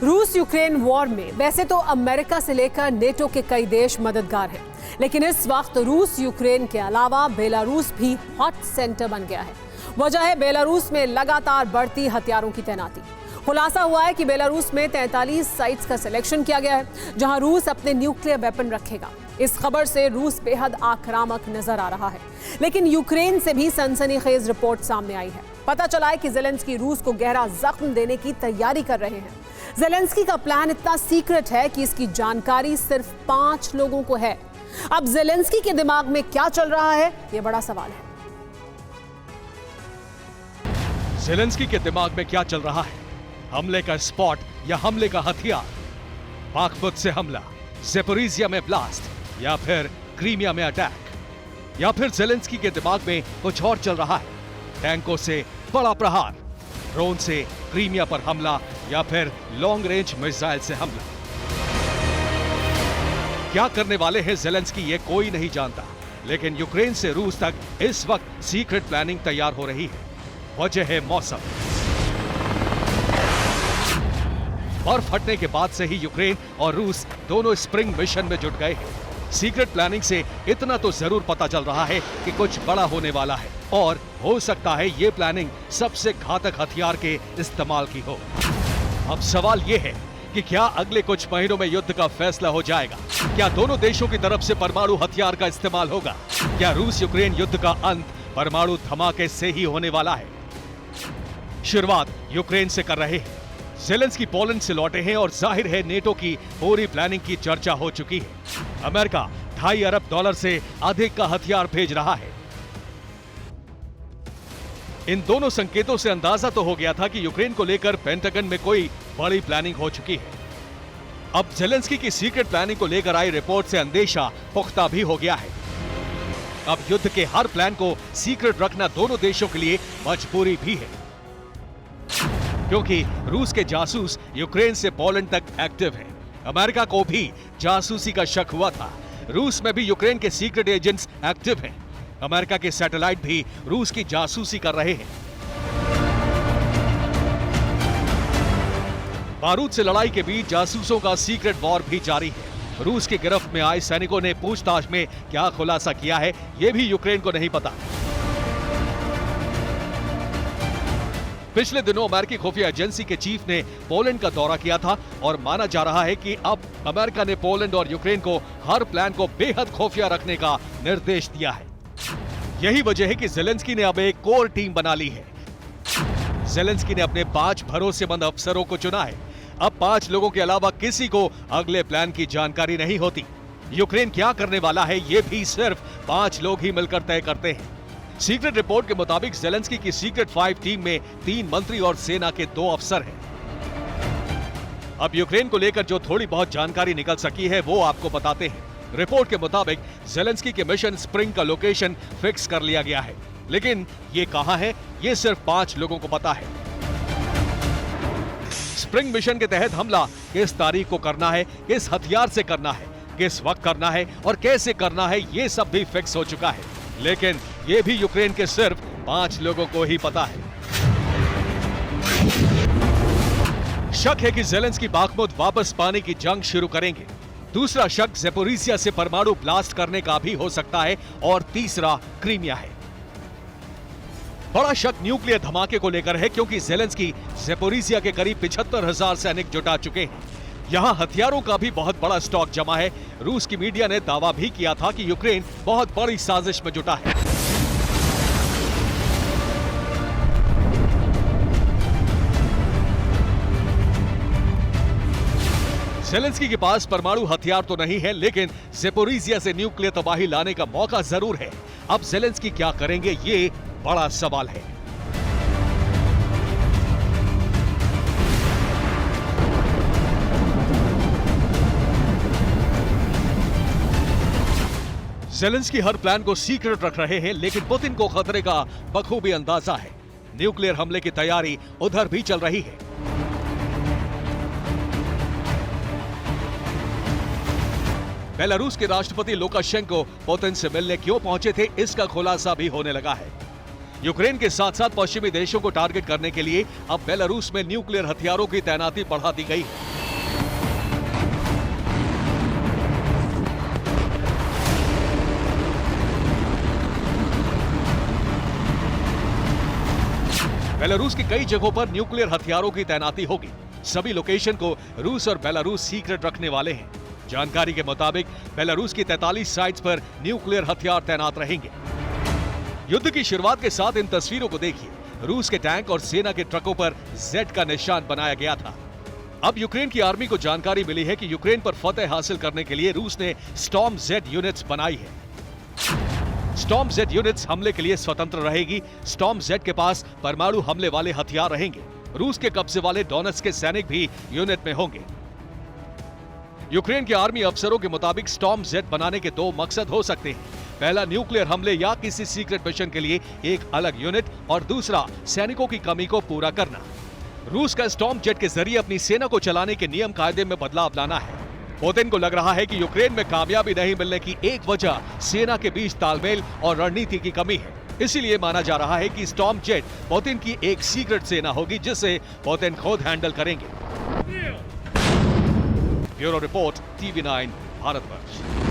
रूस Ukraine war में वैसे तो अमेरिका से लेकर नेटो के कई देश मददगार हैं, लेकिन इस वक्त रूस यूक्रेन के अलावा बेलारूस भी हॉट सेंटर बन गया है। वजह है बेलारूस में लगातार बढ़ती हथियारों की तैनाती। खुलासा हुआ है कि बेलारूस में 43 साइट्स का सिलेक्शन किया गया है, जहां रूस अपने न्यूक्लियर वेपन रखेगा। इस खबर से रूस बेहद आक्रामक नजर आ रहा है, लेकिन यूक्रेन से भी सनसनीखेज रिपोर्ट सामने आई है। पता चला है कि ज़ेलेंस्की रूस को गहरा जख्म देने की तैयारी कर रहे हैं। ज़ेलेंस्की का प्लान इतना सीक्रेट है कि इसकी जानकारी सिर्फ 5 लोगों को है। अब ज़ेलेंस्की के दिमाग में क्या चल रहा है, यह बड़ा सवाल है। ज़ेलेंस्की के दिमाग में क्या चल रहा है? हमले का स्पॉट या हमले का हथियार? बाखमुत से हमला, ज़ेपोरिजिया में ब्लास्ट, या फिर क्रीमिया में अटैक? या फिर ज़ेलेंस्की के दिमाग में कुछ और चल रहा है? टैंकों से बड़ा प्रहार, ड्रोन से क्रीमिया पर हमला, या फिर लॉन्ग रेंज मिसाइल से हमला? क्या करने वाले हैं ज़ेलेंस्की, ये कोई नहीं जानता, लेकिन यूक्रेन से रूस तक इस वक्त सीक्रेट प्लानिंग तैयार हो रही है। वजह है मौसम। बर्फ हटने के बाद से ही यूक्रेन और रूस दोनों स्प्रिंग मिशन में जुट गए हैं। सीक्रेट प्लानिंग से इतना तो जरूर पता चल रहा है कि कुछ बड़ा होने वाला है, और हो सकता है ये प्लानिंग सबसे घातक हथियार के इस्तेमाल की हो। अब सवाल ये है कि क्या अगले कुछ महीनों में युद्ध का फैसला हो जाएगा? क्या दोनों देशों की तरफ से परमाणु हथियार का इस्तेमाल होगा? क्या रूस यूक्रेन युद्ध का अंत परमाणु धमाके से ही होने वाला है? शुरुआत यूक्रेन से कर रहे हैं। ज़ेलेंस्की पोलैंड से लौटे हैं और जाहिर है नेटो की पूरी प्लानिंग की चर्चा हो चुकी है। अमेरिका $2.5 अरब से अधिक का हथियार भेज रहा है। इन दोनों संकेतों से अंदाजा तो हो गया था कि यूक्रेन को लेकर पेंटागन में कोई बड़ी प्लानिंग हो चुकी है। अब ज़ेलेंस्की की सीक्रेट प्लानिंग को लेकर आई रिपोर्ट से अंदेशा पुख्ता भी हो गया है। अब युद्ध के हर प्लान को सीक्रेट रखना दोनों देशों के लिए मजबूरी भी है, क्योंकि रूस के जासूस यूक्रेन से पोलैंड तक एक्टिव हैं। अमेरिका को भी जासूसी का शक हुआ था। रूस में भी यूक्रेन के सीक्रेट एजेंट्स एक्टिव हैं। अमेरिका के सैटेलाइट भी रूस की जासूसी कर रहे हैं। बारूद से लड़ाई के बीच जासूसों का सीक्रेट वॉर भी जारी है। रूस की गिरफ्त में आए सैनिकों ने पूछताछ में क्या खुलासा किया है, यह भी यूक्रेन को नहीं पता। पिछले दिनों अमेरिकी खुफिया एजेंसी के चीफ ने पोलैंड का दौरा किया था, और माना जा रहा है कि अब अमेरिका ने पोलैंड और यूक्रेन को हर प्लान को बेहद खुफिया रखने का निर्देश दिया है। यही वजह है कि ज़ेलेंस्की ने अब एक कोर टीम बना ली है। ज़ेलेंस्की ने अपने 5 भरोसेमंद अफसरों को चुना है। अब 5 लोगों के अलावा किसी को अगले प्लान की जानकारी नहीं होती। यूक्रेन क्या करने वाला है, ये भी सिर्फ 5 लोग ही मिलकर तय करते हैं। सीक्रेट रिपोर्ट के मुताबिक ज़ेलेंस्की की सीक्रेट 5 टीम में 3 मंत्री और सेना के 2 अफसर हैं। अब यूक्रेन को लेकर जो थोड़ी बहुत जानकारी निकल सकी है वो आपको बताते हैं। रिपोर्ट के मुताबिक ज़ेलेंस्की के मिशन स्प्रिंग का लोकेशन फिक्स कर लिया गया है, लेकिन ये कहां है ये सिर्फ 5 लोगों को पता है। स्प्रिंग मिशन के तहत हमला किस तारीख को करना है, किस हथियार से करना है, किस वक्त करना है और कैसे करना है, ये सब भी फिक्स हो चुका है, लेकिन ये भी यूक्रेन के सिर्फ 5 लोगों को ही पता है। शक है कि ज़ेलेंस्की बाखमुत वापस पाने की जंग शुरू करेंगे। दूसरा शक ज़ेपोरिजिया से परमाणु ब्लास्ट करने का भी हो सकता है, और तीसरा क्रीमिया है। बड़ा शक न्यूक्लियर धमाके को लेकर है, क्योंकि ज़ेलेंस्की ज़ेपोरिजिया के करीब 75,000 सैनिक जुटा चुके हैं। यहां हथियारों का भी बहुत बड़ा स्टॉक जमा है। रूस की मीडिया ने दावा भी किया था कि यूक्रेन बहुत बड़ी साजिश में जुटा है। ज़ेलेंस्की के पास परमाणु हथियार तो नहीं है, लेकिन ज़ेपोरिजिया से न्यूक्लियर तबाही लाने का मौका जरूर है। अब ज़ेलेंस्की क्या करेंगे, ये बड़ा सवाल है। ज़ेलेंस्की हर प्लान को सीक्रेट रख रहे हैं, लेकिन पुतिन को खतरे का बखूबी अंदाजा है। न्यूक्लियर हमले की तैयारी उधर भी चल रही है। बेलारूस के राष्ट्रपति लुकाशेंको पुतिन से मिलने क्यों पहुंचे थे, इसका खुलासा भी होने लगा है। यूक्रेन के साथ साथ पश्चिमी देशों को टारगेट करने के लिए अब बेलारूस में न्यूक्लियर हथियारों की तैनाती बढ़ा दी गई है। बेलारूस की कई जगहों पर न्यूक्लियर हथियारों की तैनाती होगी। सभी लोकेशन को रूस और बेलारूस सीक्रेट रखने वाले हैं। जानकारी के मुताबिक बेलारूस की 43 साइट्स पर न्यूक्लियर हथियार तैनात रहेंगे। युद्ध की शुरुआत के साथ इन तस्वीरों को देखिए। रूस के टैंक और सेना के ट्रकों पर Z का निशान बनाया गया था। अब यूक्रेन की आर्मी को जानकारी मिली है कि यूक्रेन पर फतेह हासिल करने के लिए रूस ने स्टॉर्म Z यूनिट्स बनाई है। स्टॉर्म Z यूनिट्स हमले के लिए स्वतंत्र रहेगी। स्टॉर्म Z के पास परमाणु हमले वाले हथियार रहेंगे। रूस के कब्जे वाले डोनेट्स्क के सैनिक भी यूनिट में होंगे। यूक्रेन के आर्मी अफसरों के मुताबिक स्टॉर्म Z बनाने के 2 मकसद हो सकते हैं। पहला, न्यूक्लियर हमले या किसी सीक्रेट मिशन के लिए एक अलग यूनिट, और दूसरा, सैनिकों की कमी को पूरा करना। रूस का स्टॉर्म जेट के जरिए अपनी सेना को चलाने के नियम कायदे में बदलाव लाना है। पुतिन को लग रहा है कि यूक्रेन में कामयाबी नहीं मिलने की एक वजह सेना के बीच तालमेल और रणनीति की कमी है। इसीलिए माना जा रहा है कि स्टॉर्म जेट पुतिन की एक सीक्रेट सेना होगी जिसे पुतिन खुद हैंडल करेंगे। Bureau report, TV9 Bharatvarsh.